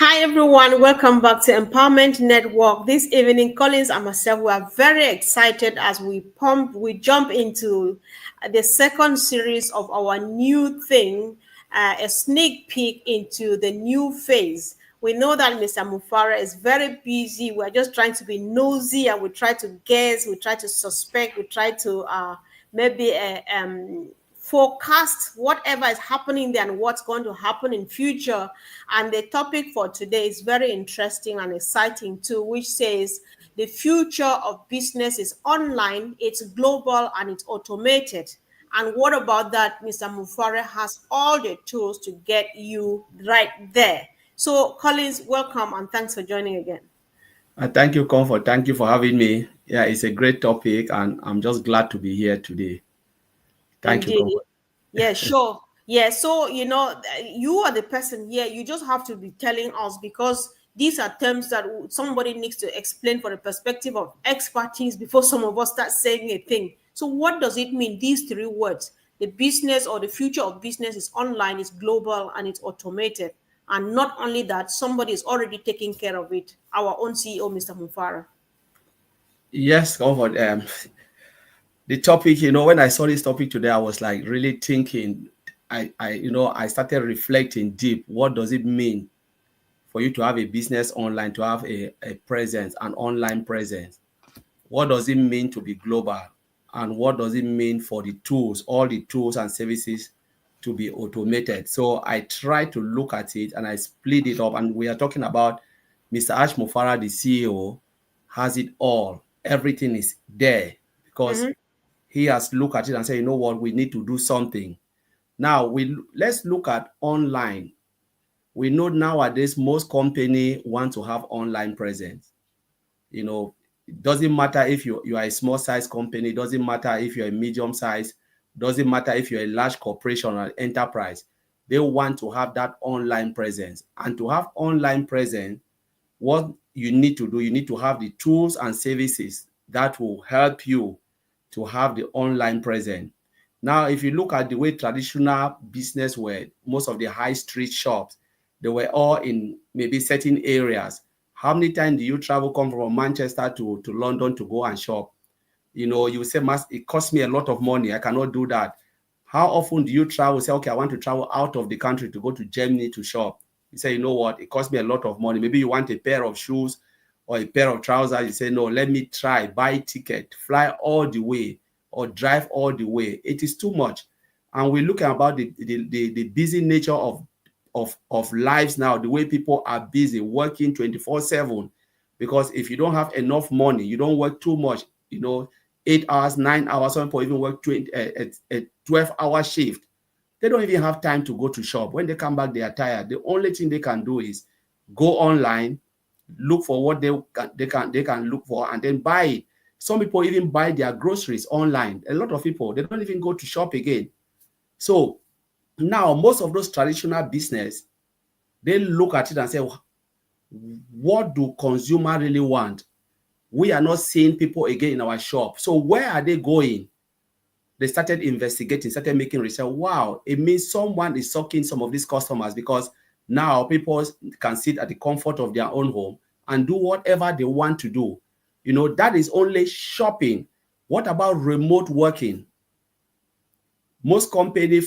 Hi everyone, welcome back to Empowerment Network. This evening, Collins and myself, we are very excited as we jump into the second series of our new thing, a sneak peek into the new phase. We know that Mr. Mufara is very busy. We're just trying to be nosy and we try to guess, we try to suspect, we try to maybe forecast whatever is happening there and what's going to happen in future. And the topic for today is very interesting and exciting too, which says the future of business is online, it's global, and it's automated. And what about that? Mr. Mufare has all the tools to get you right there. So, Collins, welcome and thanks for joining again. Thank you, Comfort. Thank you for having me. Yeah, it's a great topic, and I'm just glad to be here today. Thank you, Indeed. Comfort. Yeah, sure. Yeah, so you are the person here. You just have to be telling us because these are terms that somebody needs to explain for the perspective of expertise before some of us start saying a thing. So, what does it mean? These three words: the business or the future of business is online, it's global, and it's automated. And not only that, somebody is already taking care of it. Our own CEO, Mr. Mufara. Yes, Comfort. The topic, when I saw this topic today, I was like really thinking. I started reflecting deep. What does it mean for you to have a business online, to have a presence, an online presence? What does it mean to be global? And what does it mean for the tools, all the tools and services to be automated? So I try to look at it and I split it up. And we are talking about Mr. Ash Mufara, the CEO, has it all. Everything is there because Mm-hmm. he has looked at it and said, you know what, we need to do something. Now let's look at online. We know nowadays most company want to have online presence. It doesn't matter if you are a small size company, it doesn't matter if you're a medium size, doesn't matter if you're a large corporation or enterprise. They want to have that online presence. And to have online presence, what you need to do, you need to have the tools and services that will help you to have the online presence. Now, if you look at the way traditional business were, most of the high street shops, they were all in maybe certain areas. How many times do you travel, come from Manchester to London to go and shop? You say, it costs me a lot of money. I cannot do that. How often do you travel? Say, okay, I want to travel out of the country to go to Germany to shop. You say, you know what? It costs me a lot of money. Maybe you want a pair of shoes or a pair of trousers. You say, no, let me try, buy ticket, fly all the way or drive all the way. It is too much. And we're looking about the busy nature of lives now, the way people are busy working 24/7. Because if you don't have enough money, you don't work too much, 8 hours, 9 hours, some people even work 12-hour shift. They don't even have time to go to shop. When they come back, they are tired. The only thing they can do is go online, look for what they can look for, and then buy it. Some people even buy their groceries online. A lot of people, they don't even go to shop again. So now most of those traditional business, they look at it and say, what do consumer really want? We are not seeing people again in our shop. So where are they going? They started investigating, started making research. Wow, it means someone is sucking some of these customers because now people can sit at the comfort of their own home and do whatever they want to do. That is only shopping. What about remote working? Most people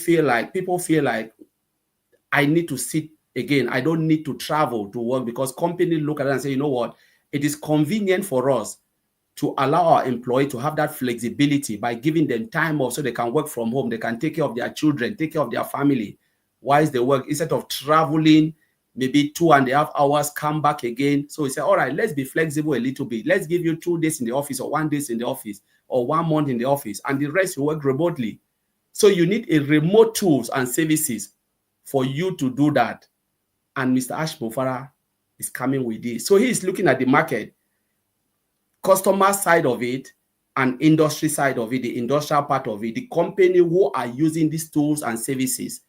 feel like I need to sit again. I don't need to travel to work because companies look at it and say, you know what? It is convenient for us to allow our employee to have that flexibility by giving them time off so they can work from home. They can take care of their children, take care of their family whilst they work instead of traveling maybe 2.5 hours, come back again. So we say, all right, let's be flexible a little bit. Let's give you 2 days in the office or 1 day in the office or 1 month in the office and the rest you work remotely. So you need a remote tools and services for you to do that. And Mr. Ash Mufara is coming with this. So he is looking at the market, customer side of it, and industry side of it, the industrial part of it, the company who are using these tools and services.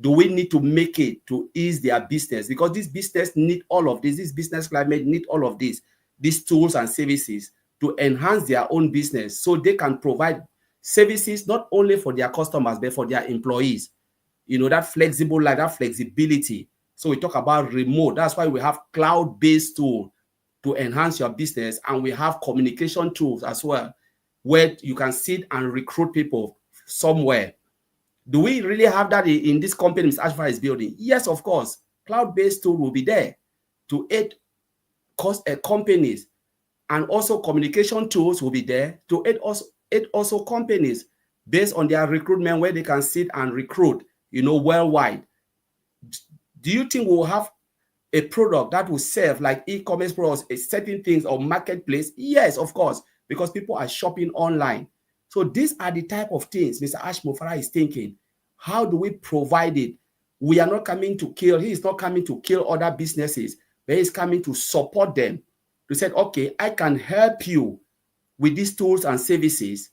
Do we need to make it to ease their business? Because this business need all of this. This business climate need all of this, these tools and services to enhance their own business so they can provide services not only for their customers, but for their employees. That flexible life, that flexibility So we talk about remote. That's why we have cloud-based tool to enhance your business, and we have communication tools as well, where you can sit and recruit people somewhere. Do we really have that in this company Mr. Ashfar is building? Yes, of course. Cloud-based tool will be there to aid companies, and also communication tools will be there to aid also companies based on their recruitment, where they can sit and recruit, worldwide. Do you think we'll have a product that will serve like e-commerce products, certain things, or marketplace? Yes, of course, because people are shopping online. So these are the type of things Mr. Ash Mofara is thinking. How do we provide it? We are not coming to kill. He is not coming to kill other businesses, but he's coming to support them. To say, okay, I can help you with these tools and services,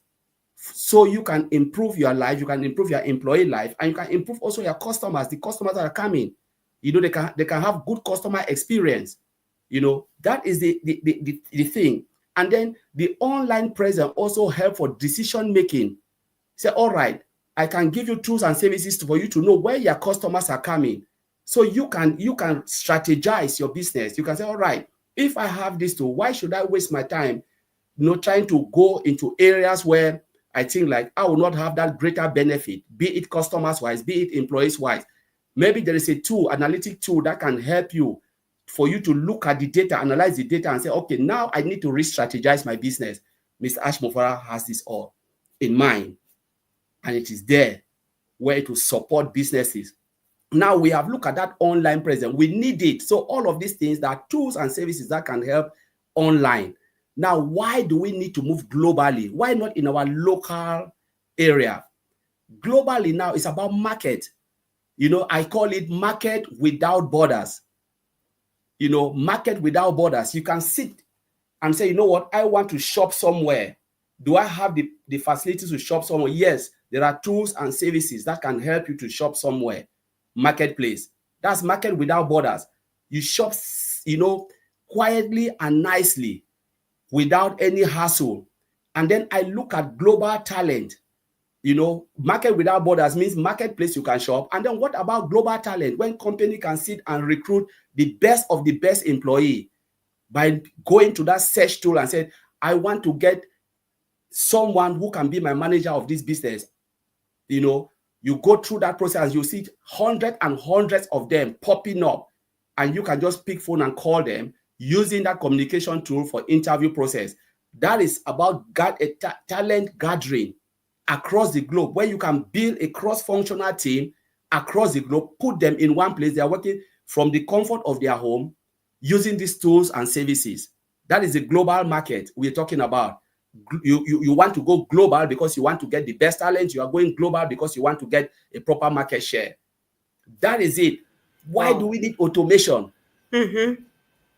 so you can improve your life, you can improve your employee life, and you can improve also your customers, the customers that are coming. They can have good customer experience. That is the thing. And then the online presence also help for decision making. Say, all right, I can give you tools and services for you to know where your customers are coming. So you can strategize your business. You can say, all right, if I have this tool, why should I waste my time trying to go into areas where I think like I will not have that greater benefit, be it customers wise, be it employees wise. Maybe there is a tool, analytic tool, that can help you, for you to look at the data, analyze the data, and say, okay, now I need to re-strategize my business. Mr. Ash Mofara has this all in mind, and it is there where it will support businesses. Now we have looked at that online presence. We need it. So all of these things, that are tools and services that can help online. Now, why do we need to move globally? Why not in our local area? Globally now, it's about market. I call it market without borders. Market without borders. You can sit and say, you know what, I want to shop somewhere. Do I have the facilities to shop somewhere? Yes, there are tools and services that can help you to shop somewhere. Marketplace. That's market without borders. You shop, quietly and nicely, without any hassle. And then I look at global talent. Market without borders means marketplace you can shop. And then what about global talent? When company can sit and recruit the best of the best employee by going to that search tool and say, I want to get someone who can be my manager of this business. You go through that process, you see hundreds and hundreds of them popping up, and you can just pick phone and call them using that communication tool for interview process. That is about talent gathering across the globe, where you can build a cross-functional team across the globe, put them in one place. They are working from the comfort of their home using these tools and services. That is the global market we're talking about. You want to go global because you want to get the best talent. You are going global because you want to get a proper market share. That is it. Why do we need automation?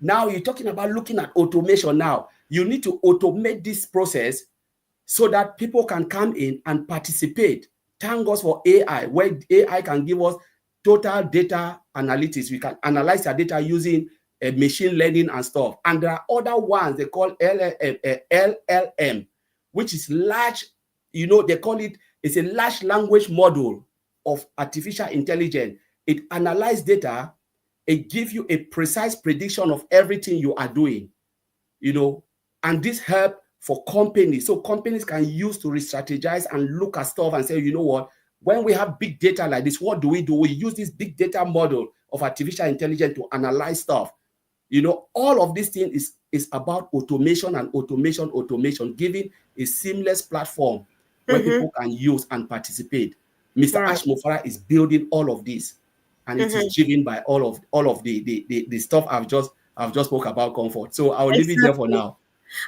Now you're talking about looking at automation. Now you need to automate this process so that people can come in and participate. Thank God for AI, where AI can give us total data analytics. We can analyze our data using machine learning and stuff. And there are other ones they call LLM, which is large, they call it's a large language model of artificial intelligence. It analyzes data. It gives you a precise prediction of everything you are doing, and this help for companies. So companies can use to re-strategize and look at stuff and say, you know what, when we have big data like this, what do? We use this big data model of artificial intelligence to analyze stuff. All of this thing is about automation and automation, giving a seamless platform where people can use and participate. Mr. Ash Mofara is building all of this, and it is driven by all of the stuff I've just spoke about, comfort. So I'll leave it there for now.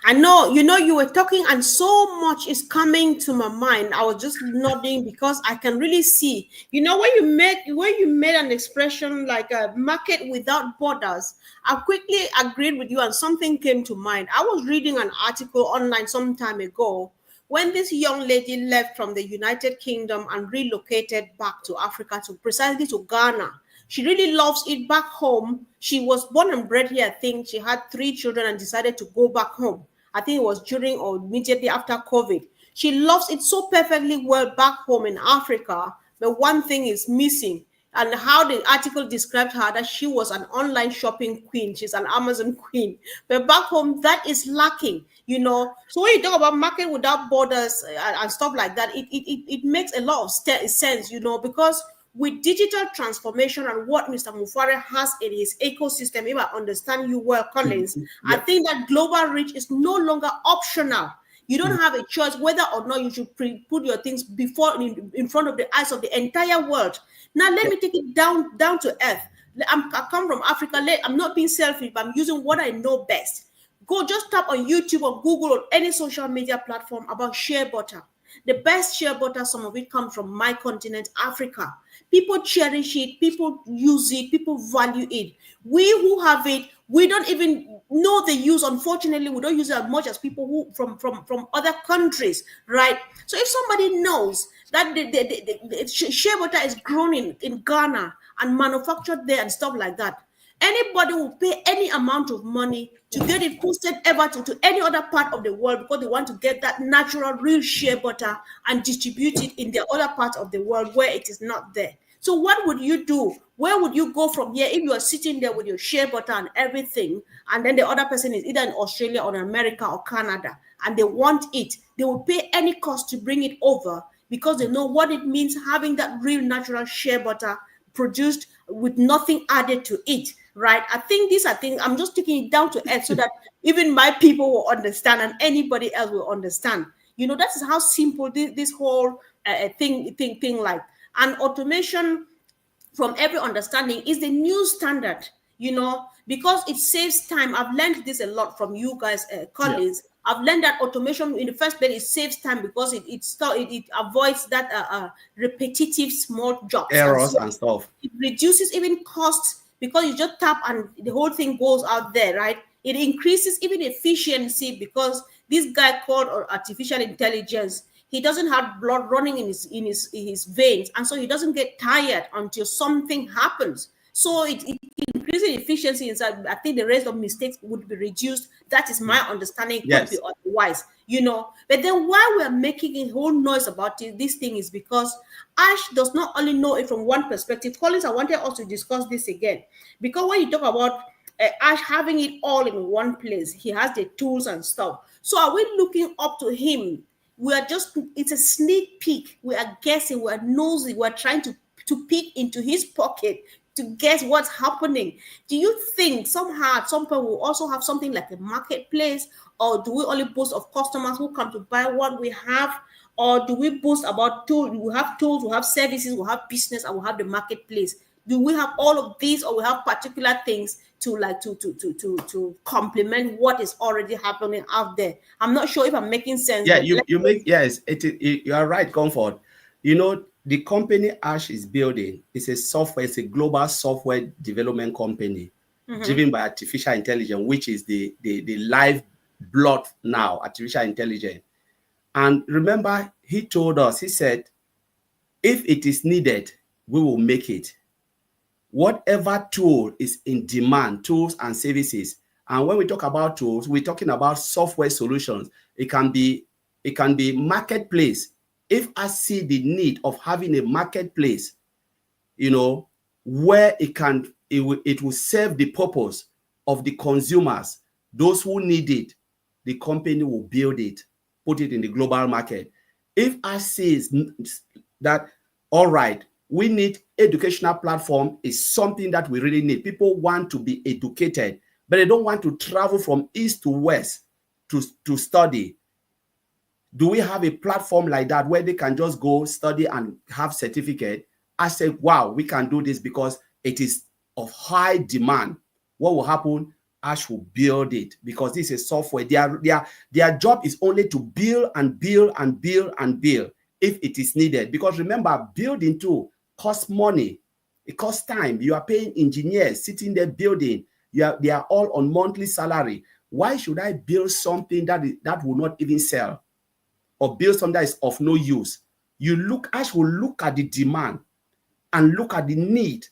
I know, you were talking and so much is coming to my mind. I was just nodding because I can really see, when you made an expression like a market without borders, I quickly agreed with you and something came to mind. I was reading an article online some time ago when this young lady left from the United Kingdom and relocated back to Africa, precisely to Ghana. She really loves it back home. She was born and bred here. I think she had 3 children and decided to go back home. I think it was during or immediately after COVID. She loves it so perfectly well back home in Africa. But one thing is missing. and how the article described her, that she was an online shopping queen. She's an Amazon queen. But back home, that is lacking, you know. So when you talk about market without borders and stuff like that, it makes a lot of sense, you know, because with digital transformation and what Mr. Mufare has in his ecosystem, if I understand you well, Collins, I Yep. think that global reach is no longer optional. You don't have a choice whether or not you should put your things before in front of the eyes of the entire world. Now let Yep. me take it down to earth. I come from Africa. I'm not being selfish, but I'm using what I know best. Go just tap on YouTube or Google or any social media platform about shea butter. The best shea butter, some of it comes from my continent, Africa. People cherish it, people use it, people value it. We who have it, we don't even know the use. Unfortunately, we don't use it as much as people who from other countries, right? So if somebody knows that the shea butter is grown in Ghana and manufactured there and stuff like that, anybody will pay any amount of money to get it posted ever to any other part of the world because they want to get that natural, real shea butter and distribute it in the other part of the world where it is not there. So what would you do? Where would you go from here if you are sitting there with your shea butter and everything, and then the other person is either in Australia or in America or Canada, and they want it? They will pay any cost to bring it over because they know what it means having that real natural shea butter produced with nothing added to it, right? I think these are things I'm just taking it down to earth so that even my people will understand and anybody else will understand. You know, that is how simple this whole thing like. And automation, from every understanding, is the new standard, you know, because it saves time. I've learned this a lot from you guys, Yeah. colleagues. I've learned that automation in the first place, it saves time because it avoids that repetitive small jobs, and Errors so and stuff. it reduces even costs because you just tap and the whole thing goes out there, right? It increases even efficiency because this guy called artificial intelligence, he doesn't have blood running in his veins, and so he doesn't get tired until something happens. So it increases efficiency inside. I think the rate of mistakes would be reduced. That is my understanding. Could be Yes. otherwise, you know. But then why we are making a whole noise about it, this thing is because Ash does not only know it from one perspective. Collins, I wanted us to discuss this again because when you talk about Ash having it all in one place, he has the tools and stuff. So are we looking up to him? We are just, it's a sneak peek. We are guessing, we are nosy, we are trying to peek into his pocket to guess what's happening. Do you think somehow at some point we'll also have something like a marketplace, or do we only boast of customers who come to buy what we have, or do we boast about tools? We have tools, we have services, we have business, and we have the marketplace. Do we have all of these, or we have particular things to like to complement what is already happening out there? I'm not sure if I'm making sense, Yeah, but you make, yes, you are right, Comfort. You know, the company Ash is building is a software, it's a global software development company driven by artificial intelligence, which is the live blood now, artificial intelligence. And remember, he told us, he said, if it is needed, we will make it. Whatever tool is in demand, tools and services. And when we talk about tools, we're talking about software solutions. It can be marketplace. If I see the need of having a marketplace, you know, where it will serve the purpose of the consumers, those who need it, the company will build it, put it in the global market. If I see that, all right, we need educational platform is something that we really need. People want to be educated, but they don't want to travel from east to west to study. Do we have a platform like that where they can just go study and have certificate? I said, wow, we can do this because it is of high demand. What will happen? Ash will build it because this is software. Their job is only to build and build and build and build if it is needed. Because remember, building too costs money. It costs time. You are paying engineers sitting there building. They are all on monthly salary. Why should I build something that will not even sell? Or build something that is of no use? Ash will look at the demand and look at the need.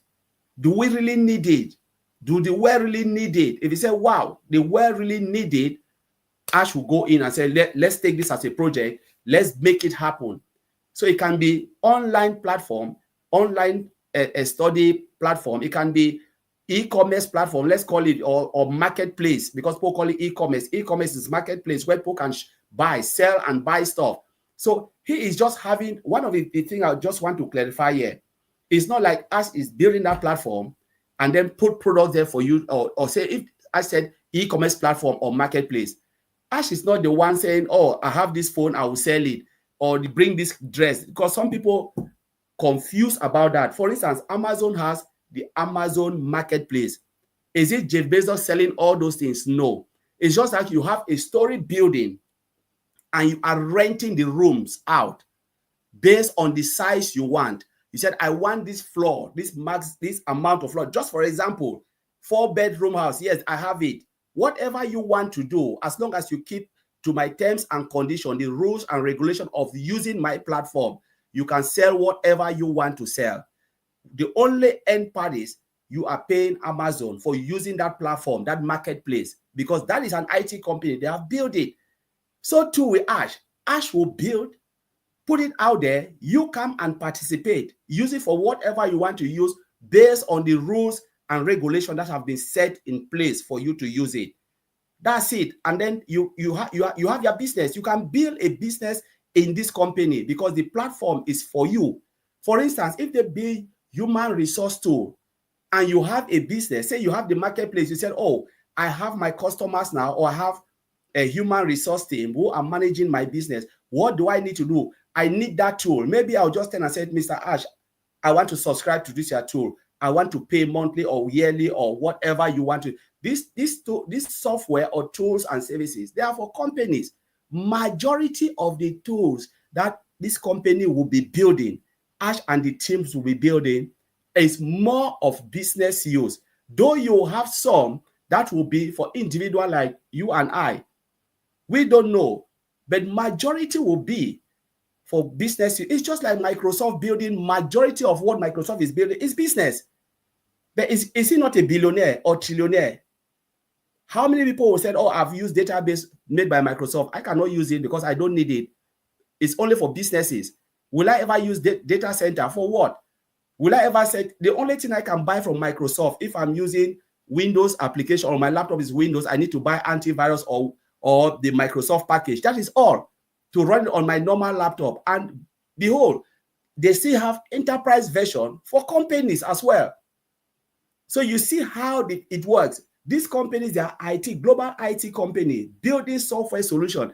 Do we really need it? Do the world really need it? If you say, wow, the world really need it, Ash will go in and say, let's take this as a project. Let's make it happen. So it can be online platform, online a study platform. It can be e-commerce platform, let's call it, or marketplace, because people call it e-commerce. E-commerce is marketplace where people can buy, sell, and buy stuff. So he is just having one of the things I just want to clarify here. It's not like us is building that platform and then put products there for you, or say if I said e-commerce platform or marketplace, Ash is not the one saying, oh, I have this phone, I will sell it, or bring this dress, because some people confused about that. For instance, Amazon has the Amazon marketplace. Is it Jeff Bezos selling all those things? No. It's just like you have a story building and you are renting the rooms out based on the size you want. You said, I want this floor, this amount of floor. Just for example, 4-bedroom house. Yes, I have it. Whatever you want to do, as long as you keep to my terms and conditions, the rules and regulation of using my platform, you can sell whatever you want to sell. The only end part is you are paying Amazon for using that platform, that marketplace, because that is an IT company. They have built it. So too with Ash. Ash will build, put it out there. You come and participate. Use it for whatever you want to use based on the rules and regulations that have been set in place for you to use it. That's it. And then you have your business. You can build a business in this company because the platform is for you. For instance, if they build human resource tool and you have a business, say you have the marketplace, you said, oh, I have my customers now, or I have a human resource team who are managing my business. What do I need to do? I need that tool. Maybe I'll just turn and say, Mr. Ash, I want to subscribe to this your tool. I want to pay monthly or yearly or whatever you want to. This software or tools and services, they are for companies. Majority of the tools that this company will be building, Ash and the teams will be building, is more of business use. Though you have some that will be for individual like you and I. We don't know, but majority will be for business. It's just like Microsoft building. Majority of what Microsoft is building is business. But is he not a billionaire or trillionaire? How many people will say, oh, I've used database made by Microsoft. I cannot use it because I don't need it. It's only for businesses. Will I ever use data center? For what? Will I ever say, the only thing I can buy from Microsoft, if I'm using Windows application or my laptop is Windows, I need to buy antivirus or the Microsoft package. That is all to run it on my normal laptop. And behold, they still have enterprise version for companies as well. So you see how it works. These companies, they are IT, global IT company, building software solution.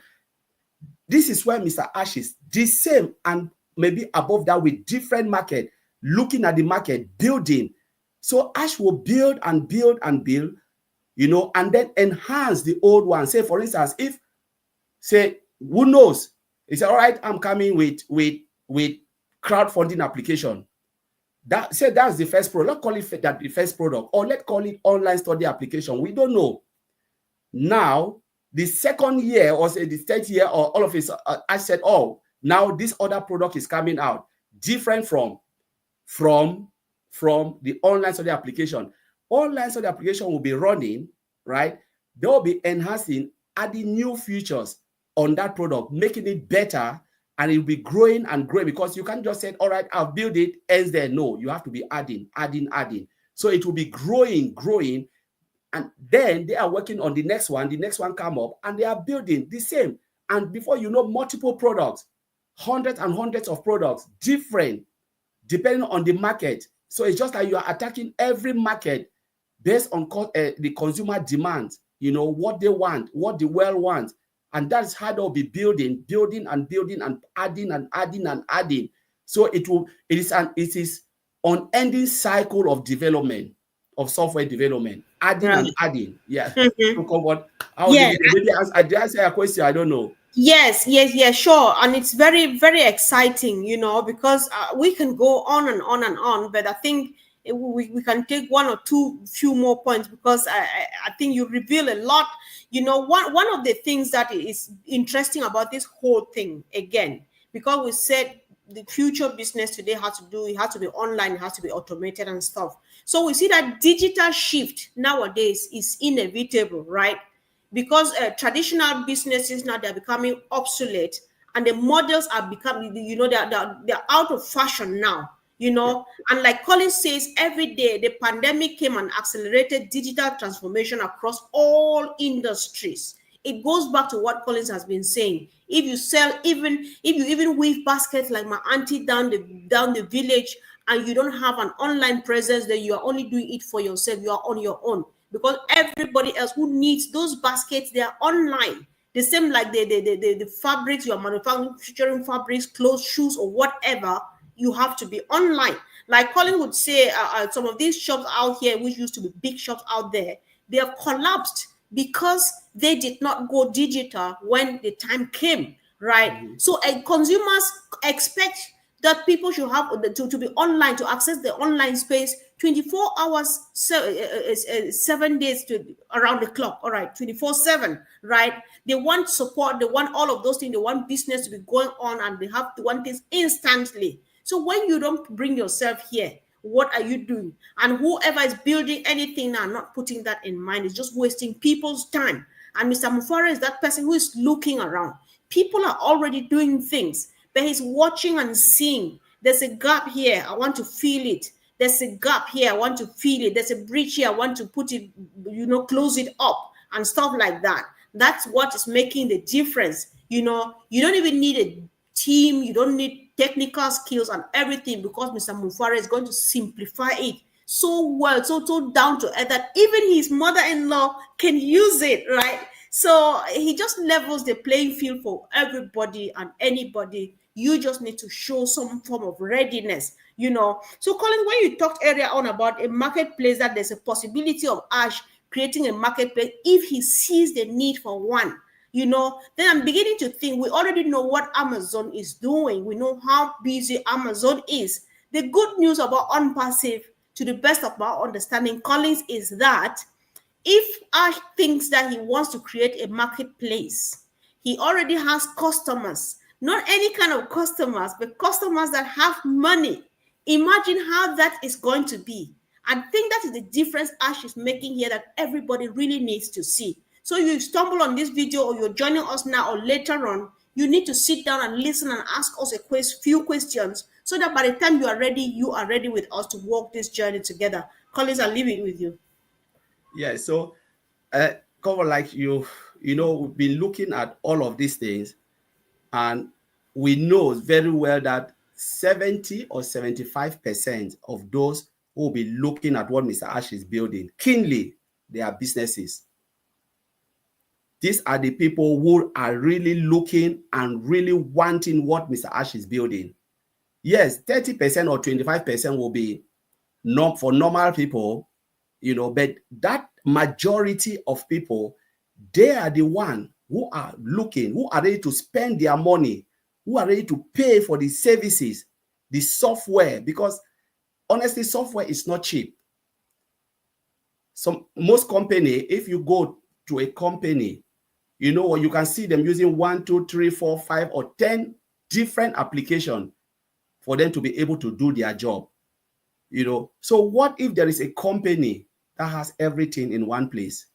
This is where Mr. Ash is the same and maybe above that with different market, looking at the market, building. So Ash will build and build and build, and then enhance the old one. Say, for instance, if, say, who knows? He said, all right, I'm coming with crowdfunding application. That's the first product. Let's call it that the first product, or let's call it online study application. We don't know. Now, the second year or say the third year or all of it, I said, oh, now this other product is coming out, different from the online study application. Online study application will be running, right? They will be enhancing, adding new features on that product, making it better, and it will be growing and growing, because you can't just say, all right, I'll build it, ends there. No, you have to be adding. So it will be growing, and then they are working on the next one come up, and they are building the same. And before you know, multiple products, hundreds and hundreds of products, different, depending on the market. So it's just like you are attacking every market based on the consumer demands, what they want, what the world wants. And that's how they'll be building and adding. So it is unending cycle of development, of software development, adding and adding. Yeah. Mm-hmm. Did I answer your question? I don't know. Yes, sure. And it's very, very exciting, because we can go on and on and on, but I think we can take one or few more points, because I think you reveal a lot. One of the things that is interesting about this whole thing, again, because we said the future business today it has to be online, it has to be automated and stuff. So we see that digital shift nowadays is inevitable, right? Because traditional businesses now, they're becoming obsolete, and the models are becoming, they're out of fashion now. you Yeah. know. And like Collins says, every day the pandemic came and accelerated digital transformation across all industries. It goes back to what Collins has been saying. If you sell, even if you even weave baskets like my auntie down the village, and you don't have an online presence, then you are only doing it for yourself. You are on your own, because everybody else who needs those baskets, they are online. The same like the fabrics, you are manufacturing fabrics, clothes, shoes, or whatever, you have to be online. Like Colin would say, some of these shops out here, which used to be big shops out there, they have collapsed because they did not go digital when the time came, right? Mhm. So consumers expect that people should have to be online, to access the online space 24 hours, 7 days to around the clock, all right, 24/7, right? They want support, they want all of those things, they want business to be going on, and they have to want things instantly. So when you don't bring yourself here, what are you doing? And whoever is building anything now, not putting that in mind, is just wasting people's time. And Mr. Mufara is that person who is looking around. People are already doing things, but he's watching and seeing. There's a gap here, I want to feel it. There's a gap here, I want to feel it. There's a breach here, I want to put it, close it up, and stuff like that. That's what is making the difference. You don't even need a team, you don't need technical skills and everything, because Mr. Mufara is going to simplify it so well, so down to earth, that even his mother-in-law can use it, right? So he just levels the playing field for everybody and anybody. You just need to show some form of readiness. So Colin, when you talked earlier on about a marketplace, that there's a possibility of Ash creating a marketplace if he sees the need for one, then I'm beginning to think we already know what Amazon is doing. We know how busy Amazon is. The good news about Unpassive, to the best of my understanding, Collins, is that if Ash thinks that he wants to create a marketplace, he already has customers. Not any kind of customers, but customers that have money. Imagine how that is going to be. I think that is the difference Ash is making here, that everybody really needs to see. So you stumble on this video, or you're joining us now or later on, you need to sit down and listen and ask us a few questions, so that by the time you are ready with us to walk this journey together. Collins, I'll leave it with you. Yeah. So, uh, cover like we've been looking at all of these things, and we know very well that 70 or 75% of those who will be looking at what Mr. Ash is building keenly, they are businesses. These are the people who are really looking and really wanting what Mr. Ash is building. Yes, 30% or 25% will be not for normal people, but that majority of people, they are the one who are looking, who are ready to spend their money, who are ready to pay for the services, the software, because honestly, software is not cheap. Most company, if you go to a company, you can see them using 1, 2, 3, 4, 5, or 10 different applications for them to be able to do their job. So what if there is a company that has everything in one place?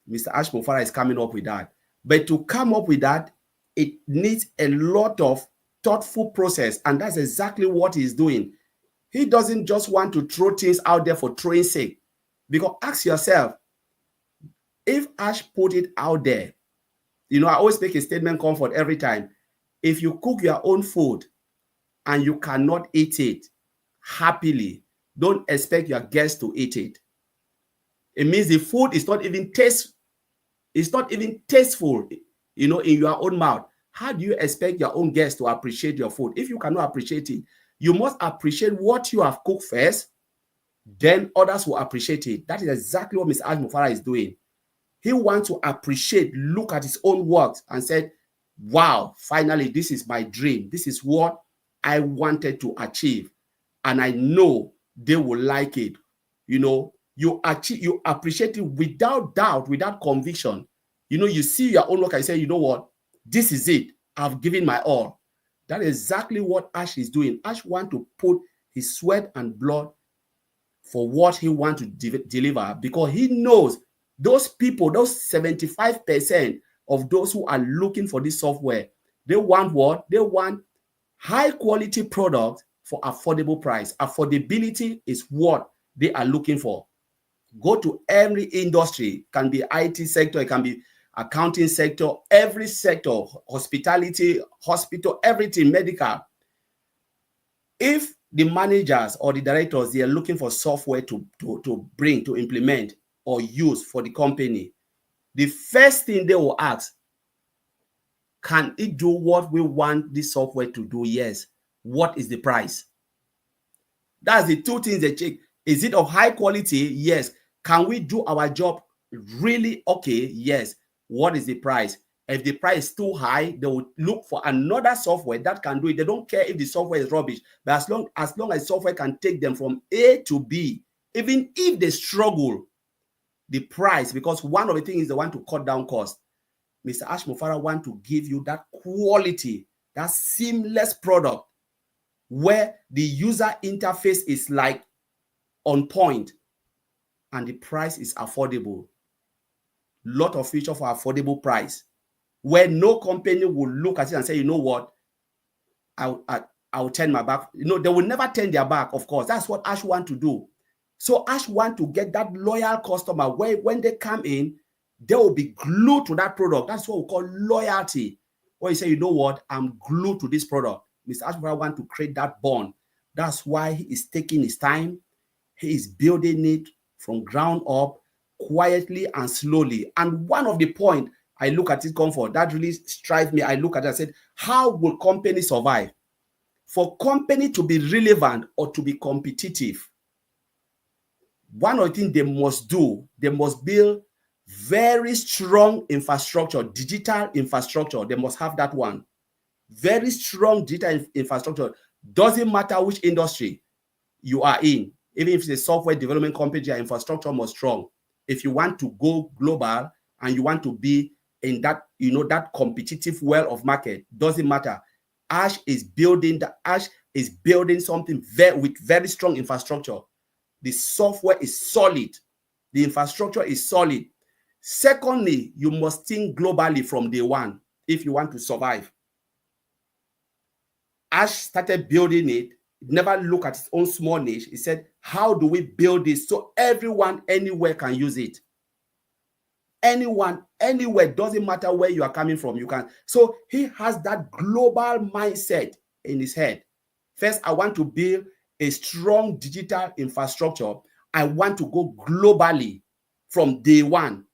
Mr. Ash Mofara is coming up with that. But to come up with that, it needs a lot of thoughtful process, and that's exactly what he's doing. He doesn't just want to throw things out there for throwing sake. Because ask yourself, if Ash put it out there, I always make a statement comfort every time. If you cook your own food and you cannot eat it happily, don't expect your guests to eat it. It means the food is not even tasteful, in your own mouth. How do you expect your own guests to appreciate your food? If you cannot appreciate it, you must appreciate what you have cooked first, then others will appreciate it. That is exactly what Mr. Ash Mufara is doing. He wants to appreciate, look at his own works and said, wow, finally, this is my dream. This is what I wanted to achieve. And I know they will like it. You appreciate it without doubt, without conviction. You see your own work and say, you know what? This is it. I've given my all. That is exactly what Ash is doing. Ash wants to put his sweat and blood for what he wants to deliver, because he knows those people, those 75% of those who are looking for this software, they want what? They want High quality product for affordable price. Affordability is what they are looking for. Go to every industry, it can be IT sector, it can be accounting sector, every sector, hospitality, hospital, everything, medical. If the managers or the directors, they are looking for software to bring, to implement or use for the company, the first thing they will ask, can it do what we want this software to do? Yes. What is the price? That's the two things they check. Is it of high quality? Yes. Can we do our job really okay? Yes. What is the price? If the price is too high, they will look for another software that can do it. They don't care if the software is rubbish, but as long as software can take them from A to B, even if they struggle, the price, because one of the things is they want to cut down cost. Mr. Ash Mufara want to give you that quality, that seamless product where the user interface is like on point and the price is affordable. Lot of feature for affordable price where no company will look at it and say, you know what, I'll turn my back. They will never turn their back, of course. That's what Ash want to do. So Ash want to get that loyal customer where when they come in, they will be glued to that product. That's what we call loyalty. Where you say, you know what, I'm glued to this product. Mr. Ashbara want to create that bond. That's why he is taking his time. He is building it from ground up, quietly and slowly. And one of the points I look at it, Comfort, that really strikes me. I look at it and said, how will companies survive? For company to be relevant or to be competitive, one of the things they must do, they must build very strong infrastructure, digital infrastructure. They must have that one. Very strong digital infrastructure. Doesn't matter which industry you are in. Even if it's a software development company, your infrastructure must strong. If you want to go global and you want to be in that, that competitive world of market, doesn't matter. Ash is building something with very strong infrastructure. The software is solid. The infrastructure is solid. Secondly, you must think globally from day one if you want to survive. Ash started building it, never look at its own small niche. He said, how do we build this so everyone anywhere can use it? Anyone, anywhere, doesn't matter where you are coming from, you can. So he has that global mindset in his head. First, I want to build a strong digital infrastructure. I want to go globally from day one.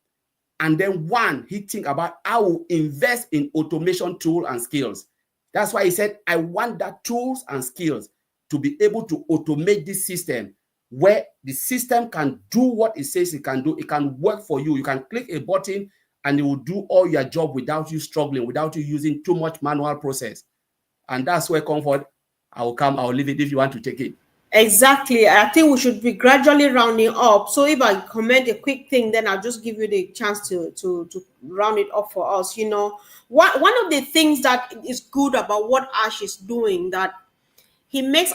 And then he think about I will invest in automation tool and skills. That's why he said, I want that tools and skills to be able to automate this system where the system can do what it says it can do. It can work for you. You can click a button and it will do all your job without you struggling, without you using too much manual process. And that's where Comfort, I'll leave it if you want to take it. Exactly. I think we should be gradually rounding up. So if I comment a quick thing, then I'll just give you the chance to round it up for us. One of the things that is good about what Ash is doing, that he makes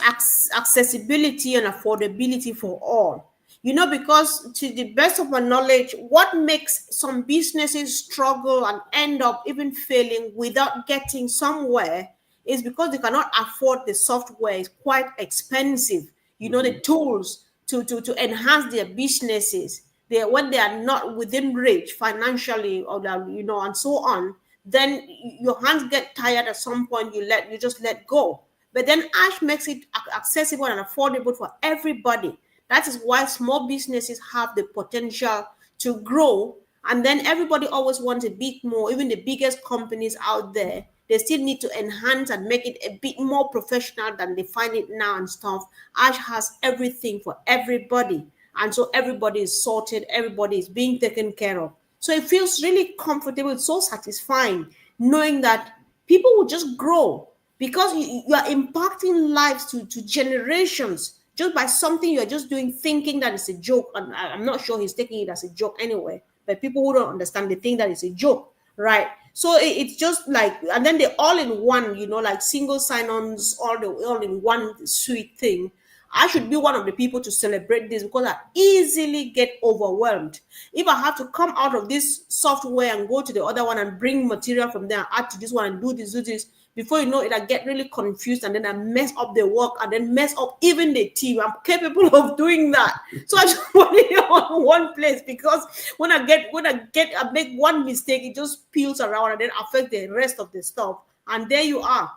accessibility and affordability for all. Because to the best of my knowledge, what makes some businesses struggle and end up even failing without getting somewhere is because they cannot afford the software. It's quite expensive. The tools to enhance their businesses. When they are not within reach financially, or and so on, then your hands get tired at some point. You just let go. But then Ash makes it accessible and affordable for everybody. That is why small businesses have the potential to grow. And then everybody always wants a bit more. Even the biggest companies out there, they still need to enhance and make it a bit more professional than they find it now and stuff. Ash has everything for everybody. And so everybody is sorted, everybody is being taken care of. So it feels really comfortable, it's so satisfying knowing that people will just grow because you are impacting lives to generations just by something you're just doing, thinking that it's a joke. And I'm not sure he's taking it as a joke anyway, but people who don't understand, they think that it's a joke, right? So it's just like, and then they're all in one, like single sign-ons, all in one sweet thing. I should be one of the people to celebrate this because I easily get overwhelmed. If I have to come out of this software and go to the other one and bring material from there, add to this one and do this, Before you know it, I get really confused and then I mess up the work and then mess up even the team. I'm capable of doing that. So I just want it on one place, because I make one mistake, it just peels around and then affect the rest of the stuff. And there you are,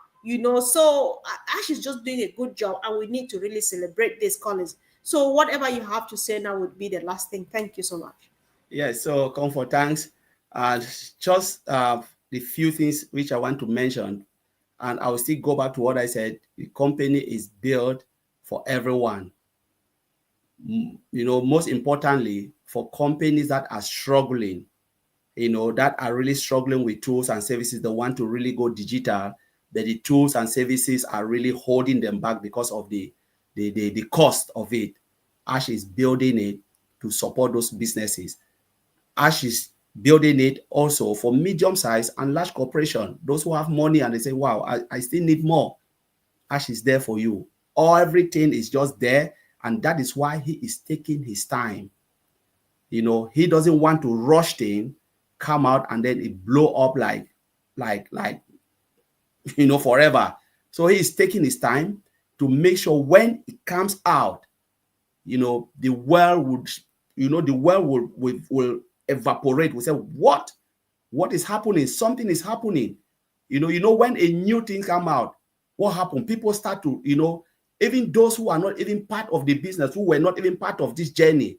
So Ash is just doing a good job, and we need to really celebrate this, Collins. So whatever you have to say now would be the last thing. Thank you so much. Yeah, so comfort, thanks. Just the few things which I want to mention, and I will still go back to what I said. The company is built for everyone. Most importantly, for companies that are struggling, that are really struggling with tools and services, they want to really go digital, but the tools and services are really holding them back because of the cost of it. Ash is building it to support those businesses. Ash is building it also for medium size and large corporation, those who have money and they say, wow, I still need more. Ash is there for you. Everything is just there, and that is why he is taking his time. He doesn't want to rush things, come out, and then it blow up like forever. So he is taking his time to make sure when it comes out, the world would, will evaporate. We say, what is happening? Something is happening. When a new thing come out, what happened? People start to, even those who are not even part of the business, who were not even part of this journey,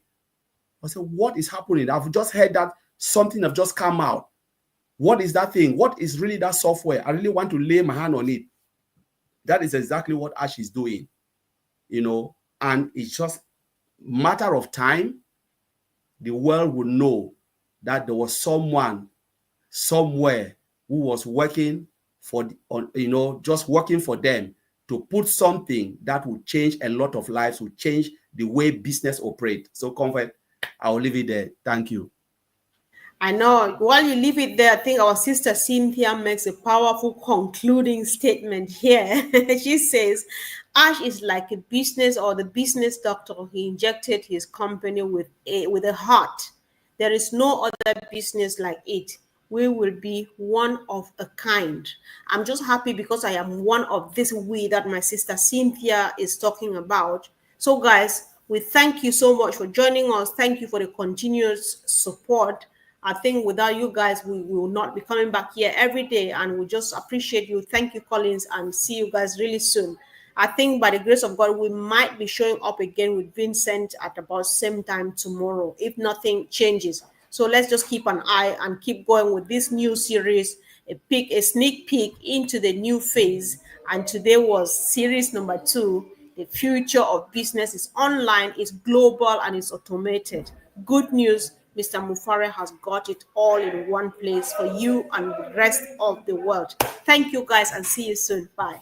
I say, what is happening? I've just heard that something have just come out. What is that thing? What is really that software? I really want to lay my hand on it. That is exactly what Ash is doing, and it's just matter of time. The world will know that there was someone somewhere who was working for, just working for them to put something that will change a lot of lives, will change the way business operate. So, Comfort, I'll leave it there. Thank you. I know. While you leave it there, I think our sister Cynthia makes a powerful concluding statement here. She says, Ash is like a business or the business doctor. He injected his company with a heart. There is no other business like it. We will be one of a kind. I'm just happy because I am one of this we that my sister Cynthia is talking about. So, guys, we thank you so much for joining us. Thank you for the continuous support. I think without you guys, we will not be coming back here every day, and we just appreciate you. Thank you, Collins, and see you guys really soon. I think by the grace of God, we might be showing up again with Vincent at about same time tomorrow, if nothing changes. So let's just keep an eye and keep going with this new series, a sneak peek into the new phase. And today was series number 2. The future of business is online, is global, and is automated. Good news, Mr. Mufare has got it all in one place for you and the rest of the world. Thank you guys, and see you soon. Bye.